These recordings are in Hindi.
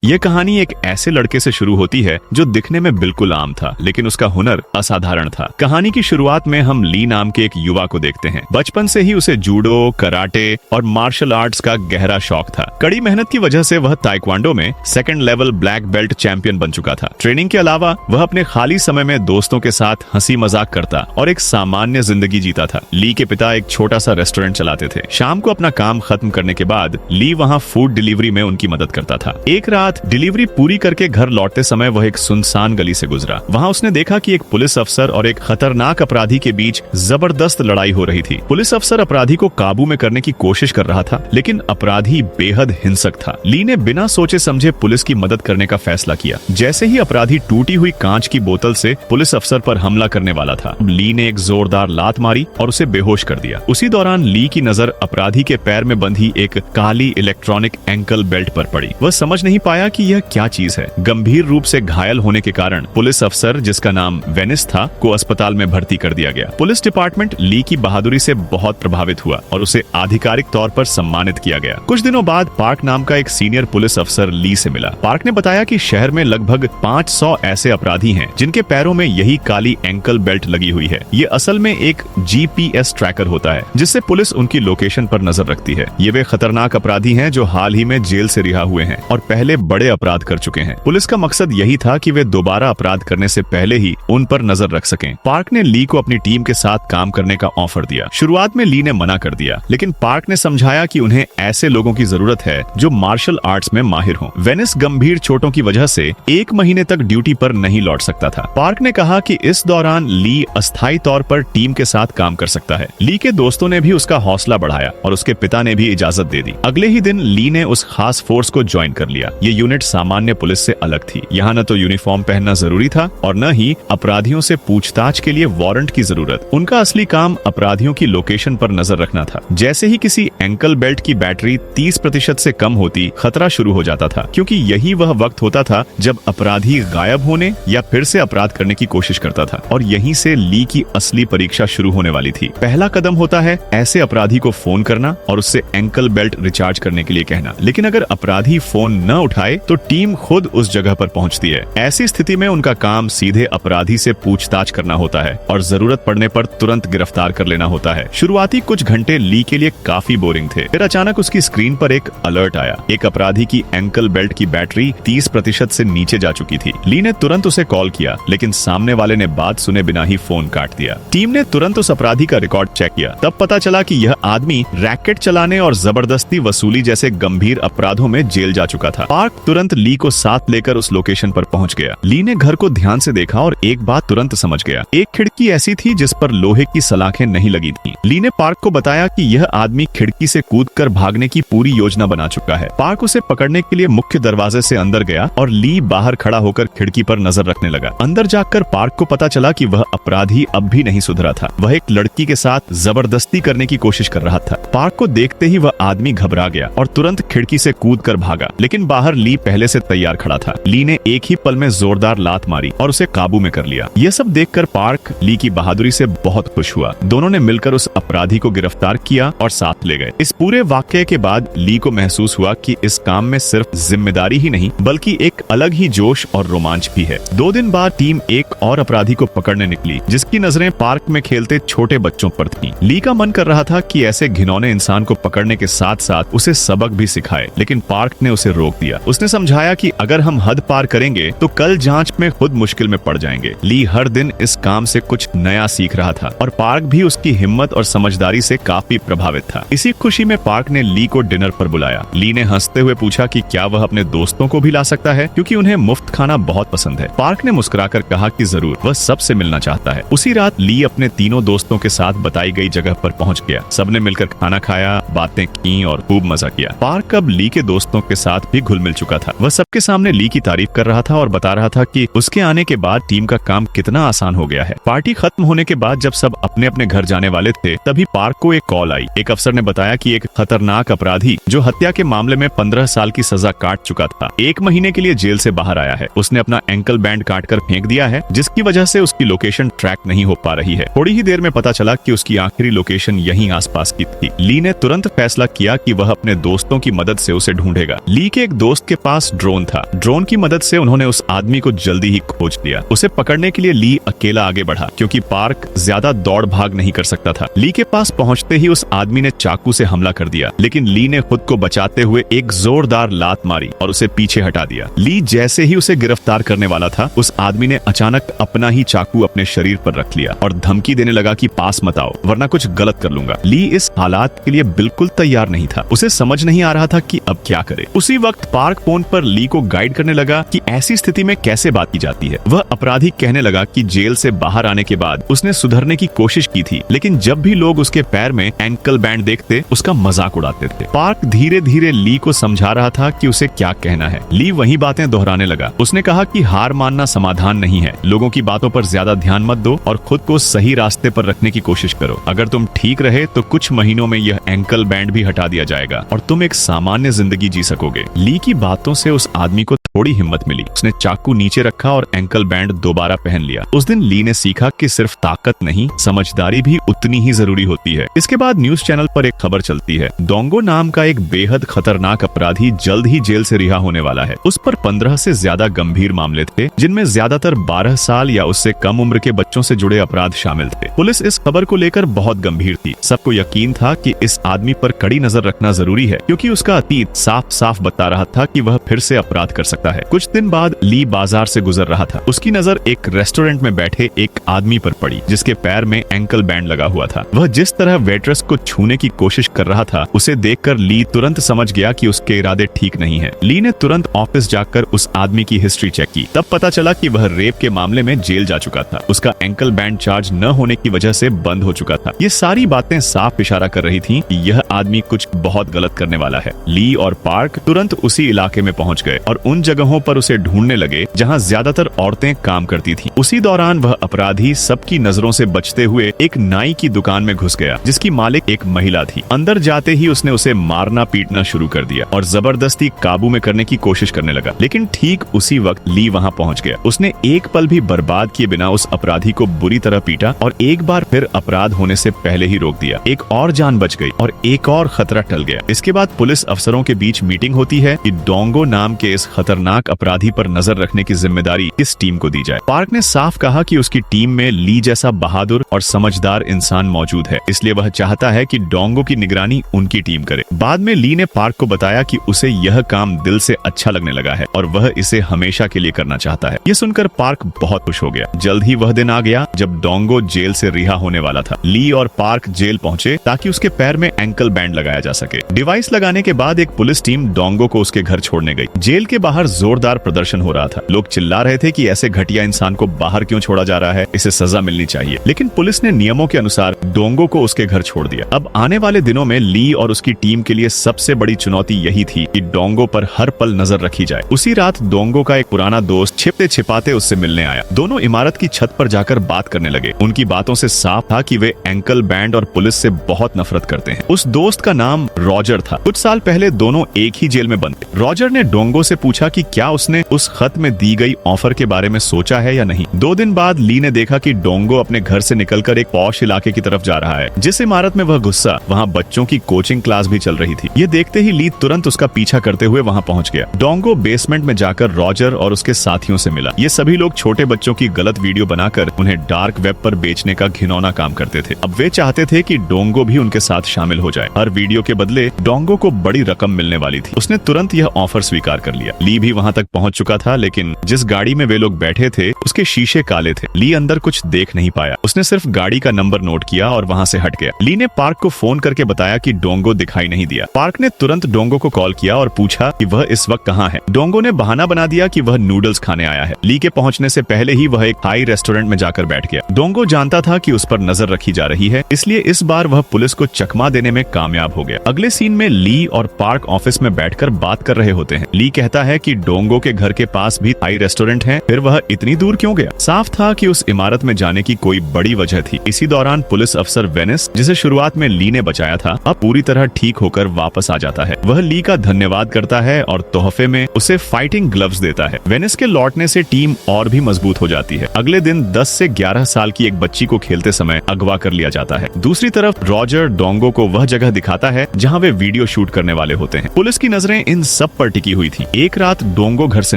ये कहानी एक ऐसे लड़के से शुरू होती है जो दिखने में बिल्कुल आम था, लेकिन उसका हुनर असाधारण था। कहानी की शुरुआत में हम ली नाम के एक युवा को देखते हैं। बचपन से ही उसे जूडो, कराटे और मार्शल आर्ट्स का गहरा शौक था। कड़ी मेहनत की वजह से वह ताइक्वांडो में second level black belt champion बन चुका था। ट्रेनिंग के अलावा वह अपने खाली समय में दोस्तों के साथ हंसी मजाक करता और एक सामान्य जिंदगी जीता था। ली के पिता एक छोटा सा रेस्टोरेंट चलाते थे। शाम को अपना काम खत्म करने के बाद ली वहाँ फूड डिलीवरी में उनकी मदद करता था। एक रात डिलीवरी पूरी करके घर लौटते समय वह एक सुनसान गली से गुजरा। वहाँ उसने देखा कि एक पुलिस अफसर और एक खतरनाक अपराधी के बीच जबरदस्त लड़ाई हो रही थी। पुलिस अफसर अपराधी को काबू में करने की कोशिश कर रहा था, लेकिन अपराधी बेहद हिंसक था। ली ने बिना सोचे समझे पुलिस की मदद करने का फैसला किया। जैसे ही अपराधी टूटी हुई कांच की बोतल से पुलिस अफसर पर हमला करने वाला था, ली ने एक जोरदार लात मारी और उसे बेहोश कर दिया। उसी दौरान ली की नजर अपराधी के पैर में बंधी एक काली इलेक्ट्रॉनिक एंकल बेल्ट पर पड़ी। वह समझ नहीं पाया कि यह क्या चीज है। गंभीर रूप से घायल होने के कारण पुलिस अफसर, जिसका नाम वेनिस था, को अस्पताल में भर्ती कर दिया गया। पुलिस डिपार्टमेंट ली की बहादुरी से बहुत प्रभावित हुआ और उसे आधिकारिक तौर पर सम्मानित किया गया। कुछ दिनों बाद पार्क नाम का एक सीनियर पुलिस अफसर ली से मिला। पार्क ने बताया कि शहर में लगभग 500 ऐसे अपराधी हैं जिनके पैरों में यही काली एंकल बेल्ट लगी हुई है। ये असल में एक GPS ट्रैकर होता है, जिससे पुलिस उनकी लोकेशन पर नजर रखती है। ये वे खतरनाक अपराधी हैं जो हाल ही में जेल से रिहा हुए हैं और पहले बड़े अपराध कर चुके हैं। पुलिस का मकसद यही था कि वे दोबारा अपराध करने से पहले ही उन पर नजर रख सकें। पार्क ने ली को अपनी टीम के साथ काम करने का ऑफर दिया। शुरुआत में ली ने मना कर दिया, लेकिन पार्क ने समझाया कि उन्हें ऐसे लोगों की जरूरत है जो मार्शल आर्ट्स में माहिर हों। वेनिस गंभीर चोटों की वजह से 1 महीने तक ड्यूटी पर नहीं लौट सकता था। पार्क ने कहा कि इस दौरान ली अस्थायी तौर पर टीम के साथ काम कर सकता है। ली के दोस्तों ने भी उसका हौसला बढ़ाया और उसके पिता ने भी इजाजत दे दी। अगले ही दिन ली ने उस खास फोर्स को ज्वाइन कर लिया। ये यूनिट सामान्य पुलिस से अलग थी। यहाँ न तो यूनिफॉर्म पहनना जरूरी था और न ही अपराधियों से पूछताछ के लिए वारंट की जरूरत। उनका असली काम अपराधियों की लोकेशन पर नजर रखना था। जैसे ही किसी एंकल बेल्ट की बैटरी 30% से कम होती, खतरा शुरू हो जाता था, क्योंकि यही वह वक्त होता था जब अपराधी गायब होने या फिर से अपराध करने की कोशिश करता था। और यहीं से ली की असली परीक्षा शुरू होने वाली थी। पहला कदम होता है ऐसे अपराधी को फोन करना और उससे एंकल बेल्ट रिचार्ज करने के लिए कहना। लेकिन अगर अपराधी फोन न उठाए तो टीम खुद उस जगह पर पहुंचती है। ऐसी स्थिति में उनका काम सीधे अपराधी से पूछताछ करना होता है और जरूरत पड़ने पर तुरंत गिरफ्तार कर लेना होता है। शुरुआती कुछ घंटे ली के लिए काफी बोरिंग थे। फिर अचानक उसकी स्क्रीन पर एक अलर्ट आया। एक अपराधी की एंकल बेल्ट की बैटरी 30% से नीचे जा चुकी थी। ली ने तुरंत उसे कॉल किया, लेकिन सामने वाले ने बात सुने बिना ही फोन काट दिया। टीम ने तुरंत उस अपराधी का रिकॉर्ड चेक किया। तब पता चला कि यह आदमी रैकेट चलाने और जबरदस्ती वसूली जैसे गंभीर अपराधों में जेल जा चुका था। पार्क तुरंत ली को साथ लेकर उस लोकेशन पर पहुंच गया। ली ने घर को ध्यान से देखा और एक बात तुरंत समझ गया। एक खिड़की ऐसी थी जिस पर लोहे की सलाखें नहीं लगी थी। ली ने पार्क को बताया कि यह आदमी खिड़की से कूदकर भागने की पूरी योजना बना चुका है। पार्क उसे पकड़ने के लिए मुख्य दरवाजे से अंदर गया और ली बाहर खड़ा होकर खिड़की पर नजर रखने लगा। अंदर जाकर पार्क को पता चला कि वह अपराधी अब भी नहीं सुधरा था। वह एक लड़की के साथ जबरदस्ती करने की कोशिश कर रहा था। पार्क को देखते ही वह आदमी घबरा गया और तुरंत खिड़की से कूदकर भागा, लेकिन बाहर ली पहले से तैयार खड़ा था। ली ने एक ही पल में जोरदार लात मारी और उसे काबू में कर लिया। यह सब देखकर पार्क ली की बहादुरी से बहुत खुश हुआ। दोनों ने मिलकर उस अपराधी को गिरफ्तार किया और साथ ले गए। इस पूरे वाकये के बाद ली को महसूस हुआ कि इस काम में सिर्फ जिम्मेदारी ही नहीं, बल्कि एक अलग ही जोश और रोमांच भी है। 2 दिन बाद टीम एक और अपराधी को पकड़ने निकली, जिसकी नजरें पार्क में खेलते छोटे बच्चों पर थीं। ली का मन कर रहा था कि ऐसे घिनौने इंसान को पकड़ने के साथ साथ उसे सबक भी सिखाए, लेकिन पार्क ने उसे रोक दिया। उसने समझाया कि अगर हम हद पार करेंगे तो कल जांच में खुद मुश्किल में पड़ जाएंगे। ली हर दिन इस काम से कुछ नया सीख रहा था और पार्क भी उसकी हिम्मत और समझदारी से काफी प्रभावित था। इसी खुशी में पार्क ने ली को डिनर पर बुलाया। ली ने हंसते हुए पूछा कि क्या वह अपने दोस्तों को भी ला सकता है, क्योंकि उन्हें मुफ्त खाना बहुत पसंद है। पार्क ने मुस्कुराकर कहा कि जरूर, वह सबसे मिलना चाहता है। उसी रात ली अपने तीनों दोस्तों के साथ बताई गई जगह पर पहुंच गया। सबने मिलकर खाना खाया, बातें की और खूब मजा किया। पार्क अब ली के दोस्तों के साथ भी घुल मिल चुका था। वह सबके सामने ली की तारीफ कर रहा था और बता रहा था कि उसके आने के बाद टीम का काम कितना आसान हो गया है। पार्टी खत्म होने के बाद जब सब अपने अपने घर जाने वाले थे, तभी पार्क को एक कॉल आई। एक अफसर ने बताया कि एक खतरनाक अपराधी जो हत्या के मामले में 15 साल की सजा काट चुका था, 1 महीने के लिए जेल से बाहर आया है। उसने अपना एंकल बैंड काटकर फेंक दिया है, जिसकी वजह से उसकी लोकेशन ट्रैक नहीं हो पा रही है। थोड़ी ही देर में पता चला कि उसकी आखिरी लोकेशन यहीं आसपास की थी। ली ने तुरंत फैसला किया कि वह अपने दोस्तों की मदद से उसे ढूंढेगा। ली के एक दोस्त के पास ड्रोन था। ड्रोन की मदद से उन्होंने उस आदमी को जल्दी ही खोज लिया। उसे पकड़ने के लिए ली अकेला आगे बढ़ा क्योंकि पार्क ज्यादा दौड़ भाग नहीं कर सकता था। ली के पास पहुंचते ही उस आदमी ने चाकू से हमला कर दिया, लेकिन ली ने खुद को बचाते हुए एक जोरदार लात मारी और उसे पीछे हटा दिया। ली जैसे ही उसे गिरफ्तार करने वाला था, उस आदमी ने अचानक अपना ही चाकू अपने शरीर पर रख लिया और धमकी देने लगा कि पास मत आओ वरना कुछ गलत कर लूंगा। ली इस हालात के लिए बिल्कुल तैयार नहीं था। उसे समझ नहीं आ रहा था कि अब क्या करे। उसी वक्त पार्क फोन पर ली को गाइड करने लगा कि ऐसी स्थिति में कैसे बात की जाती है। वह अपराधी कहने लगा कि जेल से बाहर आने के बाद उसने सुधरने की कोशिश की थी, लेकिन जब भी लोग उसके पैर में एंकल बैंड देखते उसका मजाक उड़ाते थे। पार्क धीरे धीरे ली को समझा रहा था कि उसे क्या कहना है। ली वही बातें दोहराने लगा। उसने कहा कि हार मानना समाधान नहीं है, लोगों की बातों पर ज्यादा ध्यान मत दो और खुद को सही रास्ते पर रखने की कोशिश करो। अगर तुम ठीक रहे तो कुछ महीनों में यह एंकल बैंड भी हटा दिया जाएगा और तुम एक सामान्य जिंदगी जी सकोगे। ली की बातों से उस आदमी को थोड़ी हिम्मत मिली। उसने चाकू नीचे रखा और एंकल बैंड दोबारा पहन लिया। उस दिन ली ने सीखा कि सिर्फ ताकत नहीं, समझदारी भी उतनी ही जरूरी होती है। इसके बाद न्यूज चैनल पर एक खबर चलती है, डोंगो नाम का एक बेहद खतरनाक अपराधी जल्द ही जेल से रिहा होने वाला है। उस पर 15 से ज्यादा गंभीर मामले थे, जिनमें ज्यादातर 12 साल या उससे कम उम्र के बच्चों से जुड़े अपराध शामिल थे। पुलिस इस खबर को लेकर बहुत गंभीर थी। सबको यकीन था कि इस आदमी पर कड़ी नजर रखना जरूरी है, क्योंकि उसका अतीत साफ साफ बता रहा था कि वह फिर से अपराध कर सकता है। कुछ दिन बाद ली बाजार से गुजर रहा था। उसकी नजर एक रेस्टोरेंट में बैठे एक आदमी पर पड़ी, जिसके पैर में एंकल बैंड लगा हुआ था। वह जिस तरह वेट्रेस को छूने की कोशिश कर रहा था, उसे देखकर ली तुरंत समझ गया कि उसके इरादे ठीक नहीं है। ली ने तुरंत ऑफिस जाकर उस आदमी की हिस्ट्री चेक की। तब पता चला कि वह रेप के मामले में जेल जा चुका था। उसका एंकल बैंड चार्ज न होने की वजह से बंद हो चुका था। ये सारी बातें साफ इशारा कर रही थीं कि यह आदमी कुछ बहुत गलत करने वाला है। ली और पार्क तुरंत उसी इलाके में पहुंच गए और उन जगहों पर उसे ढूंढने लगे जहां ज्यादातर औरतें काम करती थीं। उसी दौरान वह अपराधी सबकी नजरों से बचते हुए एक नाई की दुकान में घुस गया, जिसकी मालिक एक महिला थी। अंदर जाते ही उसने उसे मारना पीटना शुरू कर दिया और जबरदस्ती काबू में करने की कोशिश करने लगा। लेकिन ठीक उसी वक्त ली वहां पहुंच गया। उसने एक पल भी बर्बाद किए बिना उस अपराधी को बुरी तरह पीटा और एक बार फिर अपराध होने से पहले ही रोक दिया। एक और जान बच गई और एक और खतरा टल गया। इसके बाद पुलिस अफसरों के बीच मीटिंग होती है कि डोंगो नाम के इस खतरनाक अपराधी पर नजर रखने की जिम्मेदारी किस टीम को दी जाए। पार्क ने साफ कहा कि उसकी टीम में ली जैसा बहादुर और समझदार इंसान मौजूद है, इसलिए वह चाहता है कि डोंगो की निगरानी उनकी टीम करे। बाद में ली ने पार्क को बताया कि उसे यह काम दिल से अच्छा लगने लगा है और वह इसे हमेशा के लिए करना चाहता है। ये सुनकर पार्क बहुत खुश हो गया। जल्द ही वह दिन आ गया जब डोंगो जेल से रिहा होने वाला था। ली और पार्क जेल पहुंचे ताकि उसके पैर में एंकल बैंड लगाया जा सके। डिवाइस लगाने के बाद एक पुलिस टीम डोंगो को उसके घर छोड़ने गई। जेल के बाहर जोरदार प्रदर्शन हो रहा था। लोग चिल्ला रहे थे कि ऐसे घटिया इंसान को बाहर क्यों छोड़ा जा रहा है, इसे सजा मिलनी चाहिए। लेकिन पुलिस ने नियमों के अनुसार डोंगो को उसके घर छोड़ दिया। अब आने वाले दिनों में ली और उसकी टीम के लिए सबसे बड़ी चुनौती यही थी कि डोंगो पर हर पल नजर रखी जाए। उसी रात डोंगो का एक पुराना दोस्त छिपते छिपाते उससे मिलने आया। दोनों इमारत की छत पर जाकर बात करने लगे। उनकी बातों से साफ था कि वे एंकल बैंड और पुलिस से बहुत नफरत करते हैं। उस दोस्त का नाम रॉजर था। कुछ साल पहले दोनों एक ही जेल में बंद थे। रॉजर ने डोंगो से पूछा कि क्या उसने उस खत में दी गई ऑफर के बारे में सोचा है या नहीं। 2 दिन बाद ली ने देखा कि डोंगो अपने घर से निकलकर एक पॉश इलाके की तरफ जा रहा है। जिस इमारत में वह घुसा, वहाँ बच्चों की कोचिंग क्लास भी चल रही थी। ये देखते ही ली तुरंत उसका पीछा करते हुए वहाँ पहुँच गया। डोंगो बेसमेंट में जाकर रॉजर और उसके साथियों से मिला। ये सभी लोग छोटे बच्चों की गलत वीडियो बनाकर उन्हें डार्क वेब पर बेचने का घिनौना काम करते थे। अब वे चाहते थे कि डोंगो भी उनके साथ शामिल हो जाए। हर वीडियो के बदले डोंगो को बड़ी रकम मिलने वाली थी। उसने तुरंत यह ऑफर स्वीकार कर लिया। ली भी वहाँ तक पहुँच चुका था, लेकिन जिस गाड़ी में वे लोग बैठे थे उसके शीशे काले थे। ली अंदर कुछ देख नहीं पाया। उसने सिर्फ गाड़ी का नंबर नोट किया और वहाँ से हट गया। ली ने पार्क को फोन करके बताया कि डोंगो दिखाई नहीं दिया। पार्क ने तुरंत डोंगो को कॉल किया और पूछा कि वह इस वक्त कहाँ है। डोंगो ने बहाना बना दिया कि वह नूडल्स खाने आया है। ली के पहुंचने से पहले ही वह एक हाई रेस्टोरेंट में जाकर बैठ गया। डोंगो जानता था कि उस पर नजर रखी जा रही है, इसलिए इस बार वह पुलिस को चकमा देने में कामयाब हो गया। अगले सीन में ली और पार्क ऑफिस में बैठकर बात कर रहे होते हैं। ली कहता है कि डोंगो के घर के पास भी थाई रेस्टोरेंट है, फिर वह इतनी दूर क्यों गया? साफ था कि उस इमारत में जाने की कोई बड़ी वजह थी। इसी दौरान पुलिस अफसर वेनिस, जिसे शुरुआत में ली ने बचाया था, अब पूरी तरह ठीक होकर वापस आ जाता है। वह ली का धन्यवाद करता है और तोहफे में उसे फाइटिंग ग्लव्स देता है। वेनिस के लौटने से टीम और भी मजबूत हो जाती है। अगले दिन 10 से 11 साल की एक बच्ची को खेलते समय अगवा कर लिया जाता है। दूसरी तरफ रॉजर डोंगो को वह जगह दिखाता है जहां वे वीडियो शूट करने वाले होते हैं। पुलिस की नजरें इन सब पर टिकी हुई थी। एक रात डोंगो घर से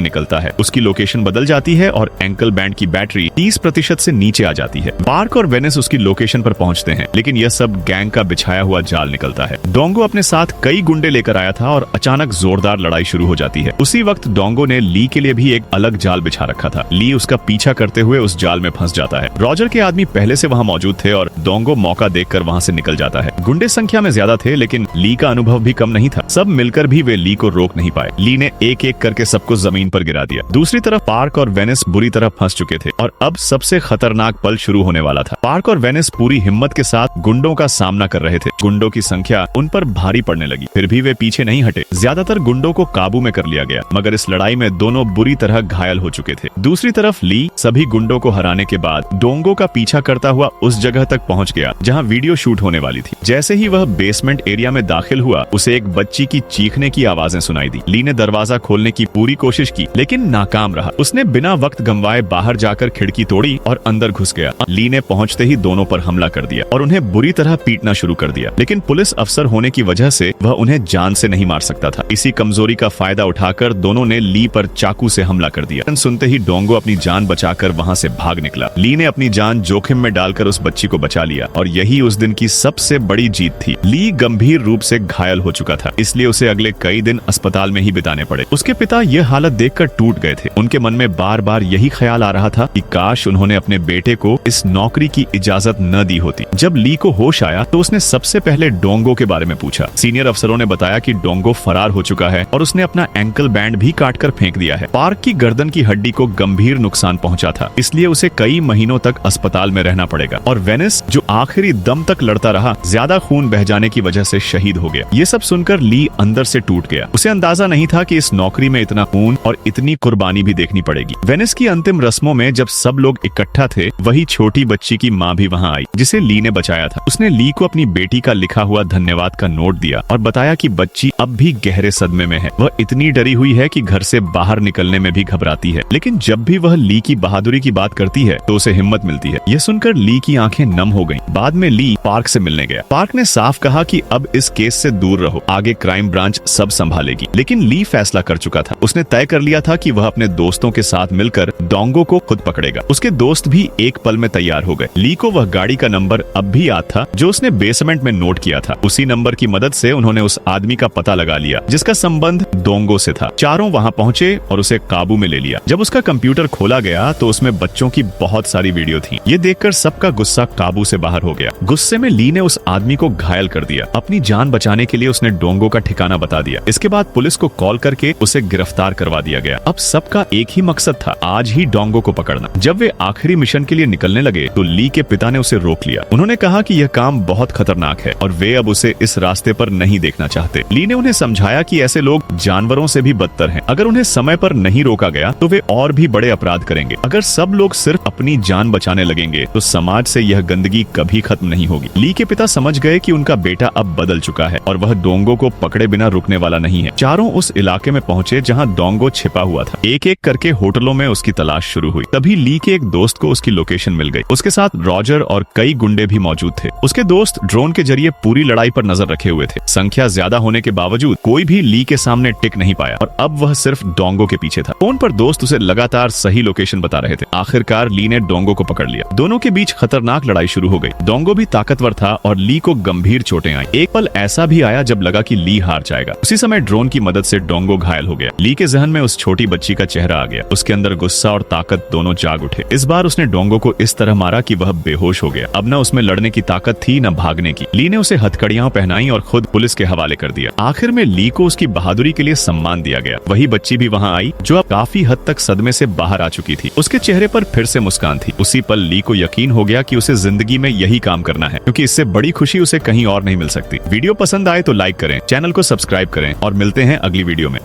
निकलता है, उसकी लोकेशन बदल जाती है और एंकल बैंड की बैटरी 30% से नीचे आ जाती है। पार्क और वेनिस उसकी लोकेशन पर पहुंचते हैं, लेकिन यह सब गैंग का बिछाया हुआ जाल निकलता है। डोंगो अपने साथ कई गुंडे लेकर आया था और अचानक जोरदार लड़ाई शुरू हो जाती है। उसी वक्त डोंगो ने ली के लिए भी एक अलग जाल बिछा रखा था। ली उसका पीछा करते हुए उस जाल में फंस जाता है। रॉजर के आदमी पहले से वहां मौजूद थे और डोंगो मौका देखकर वहां से निकल जाता है। गुंडे संख्या में ज्यादा थे, लेकिन ली का अनुभव भी कम नहीं था। सब मिलकर भी वे ली को रोक नहीं पाए। ली ने एक एक करके सबको जमीन पर गिरा दिया। दूसरी तरफ पार्क और वेनिस बुरी तरह फंस चुके थे और अब सबसे खतरनाक पल शुरू होने वाला था। पार्क और वेनिस पूरी हिम्मत के साथ गुंडों का सामना कर रहे थे। गुंडों की संख्या उन पर भारी पड़ने लगी, फिर भी वे पीछे नहीं हटे। ज्यादातर गुंडों को काबू में कर लिया गया, मगर इस लड़ाई में दोनों बुरी तरह घायल हो चुके थे। दूसरी तरफ ली सभी गुंडों को हराने के बाद डोंगो का पीछा करता हुआ उस जगह तक पहुंच गया जहां वीडियो शूट होने वाली थी। जैसे ही वह बेसमेंट एरिया में दाखिल हुआ, उसे एक बच्ची की चीखने की आवाजें सुनाई दी। ली ने दरवाजा खोलने की पूरी कोशिश की, लेकिन नाकाम रहा। उसने बिना वक्त गंवाए बाहर जाकर खिड़की तोड़ी और अंदर घुस गया। ली ने पहुंचते ही दोनों पर हमला कर दिया और उन्हें बुरी तरह पीटना शुरू कर दिया, लेकिन पुलिस अफसर होने की वजह से वह उन्हें जान से नहीं मार सकता था। इसी कमजोरी का फायदा उठाकर दोनों ने ली पर चाकू से हमला कर दिया। सुनते ही डोंगो अपनी जान बचाकर वहां से भाग निकला। ली ने अपनी जान जोखिम में डालकर उस बच्ची को बचा लिया और यही उस दिन की सबसे बड़ी जीत थी। ली गंभीर रूप से घायल हो चुका था, इसलिए उसे अगले कई दिन अस्पताल में ही बिताने पड़े। उसके पिता यह हालत देखकर टूट गए थे। उनके मन में बार बार यही ख्याल आ रहा था कि काश उन्होंने अपने बेटे को इस नौकरी की इजाजत न दी होती। जब ली को होश आया तो उसने सबसे पहले डोंगो के बारे में पूछा। सीनियर अफसरों ने बताया कि डोंगो फरार हो चुका है और उसने अपना एंकल बैंड भी काट कर फेंक दिया है। पार्क की गर्दन की हड्डी को गंभीर नुकसान पहुंचा था, इसलिए उसे कई महीनों तक अस्पताल में रहना पड़ेगा। और वेनिस, जो आखिरी दम तक लड़ता रहा, ज्यादा खून बह जाने की वजह से शहीद हो गया। ये सब सुनकर ली अंदर से टूट गया। उसे अंदाजा नहीं था कि इस नौकरी में इतना खून और इतनी कुर्बानी भी देखनी पड़ेगी। वेनिस की अंतिम रस्मों में जब सब लोग इकट्ठा थे, वही छोटी बच्ची की माँ भी वहाँ आई, जिसे ली ने बचाया था। उसने ली को अपनी बेटी का लिखा हुआ धन्यवाद का नोट दिया और बताया कि बच्ची अब भी गहरे सदमे में है। वह इतनी डरी हुई है कि घर से बाहर निकलने में भी घबराती है, लेकिन जब भी वह ली की बहादुरी की बात करती है तो उसे हिम्मत मिलती है। यह सुनकर ली की आंखें नम हो गईं। बाद में ली पार्क से मिलने गया। पार्क ने साफ कहा कि अब इस केस से दूर रहो, आगे क्राइम ब्रांच सब संभालेगी। लेकिन ली फैसला कर चुका था। उसने तय कर लिया था कि वह अपने दोस्तों के साथ मिलकर डोंगो को खुद पकड़ेगा। उसके दोस्त भी एक पल में तैयार हो गए। ली को वह गाड़ी का नंबर अब भी याद था जो उसने बेसमेंट में नोट किया था। उसी नंबर की मदद से उन्होंने उस आदमी का पता लगा लिया जिसका संबंध डोंगो से था। चारों वहां पहुंचे और उसे काबू में ले लिया। जब उसका कंप्यूटर खोला गया तो उसमें बच्चों की बहुत सारी वीडियो थी। ये देखकर सबका गुस्सा काबू से बाहर हो गया। गुस्से में ली ने उस आदमी को घायल कर दिया। अपनी जान बचाने के लिए उसने डोंगो का ठिकाना बता दिया। इसके बाद पुलिस को कॉल करके उसे गिरफ्तार करवा दिया गया। अब सबका एक ही मकसद था, आज ही डोंगो को पकड़ना। जब वे आखिरी मिशन के लिए निकलने लगे तो ली के पिता ने उसे रोक लिया। उन्होंने कहा कि यह काम बहुत खतरनाक है और वे अब उसे इस रास्ते पर नहीं देखना चाहते। ली ने उन्हें समझाया कि ऐसे लोग जानवरों से भी बदतर हैं। अगर उन्हें समय पर नहीं रोका गया तो वे और भी बड़े अपराध करेंगे। अगर सब लोग सिर्फ अपनी जान बचाने लगेंगे तो समाज से यह गंदगी कभी खत्म नहीं होगी। ली के पिता समझ गए कि उनका बेटा अब बदल चुका है और वह डोंगो को पकड़े बिना रुकने वाला नहीं है। चारों उस इलाके में पहुंचे जहां डोंगो छिपा हुआ था। एक एक करके होटलों में उसकी तलाश शुरू हुई। तभी ली के एक दोस्त को उसकी लोकेशन मिल गई। उसके साथ रॉजर और कई गुंडे भी मौजूद थे। उसके दोस्त ड्रोन के जरिए पूरी लड़ाई पर नजर रखे हुए थे। संख्या ज्यादा होने के बावजूद कोई भी ली के सामने टिक नहीं पाया और अब वह सिर्फ डोंगो के पीछे था। फोन पर दोस्त उसे लगातार सही लोकेशन बता रहे थे। आखिरकार ली ने डोंगो को पकड़ लिया। दोनों के बीच खतरनाक लड़ाई शुरू हो गई। डोंगो भी ताकतवर था और ली को गंभीर चोटें आई। एक पल ऐसा भी आया जब लगा कि ली हार जाएगा। उसी समय ड्रोन की मदद से डोंगो घायल हो गया। ली के जहन में उस छोटी बच्ची का चेहरा आ गया। उसके अंदर गुस्सा और ताकत दोनों जाग उठे। इस बार उसने डोंगो को इस तरह मारा कि वह बेहोश हो गया। अब न उसमें लड़ने की ताकत थी न भागने की। ली ने उसे हथकड़ियां पहनाई और खुद पुलिस के हवाले कर दिया। आखिर में ली को उसकी बहादुरी के लिए सम्मान दिया गया। वही बच्ची भी वहां आई जो अब काफी हद तक सदमे से बाहर आ चुकी थी। उसके चेहरे पर फिर से मुस्कान थी। उसी पल ली को यकीन हो गया कि उसे जिंदगी में यही काम करना है, क्योंकि इससे बड़ी खुशी उसे कहीं और नहीं मिल सकती। वीडियो पसंद आए तो लाइक करें, चैनल को सब्सक्राइब करें और मिलते हैं अगली वीडियो में।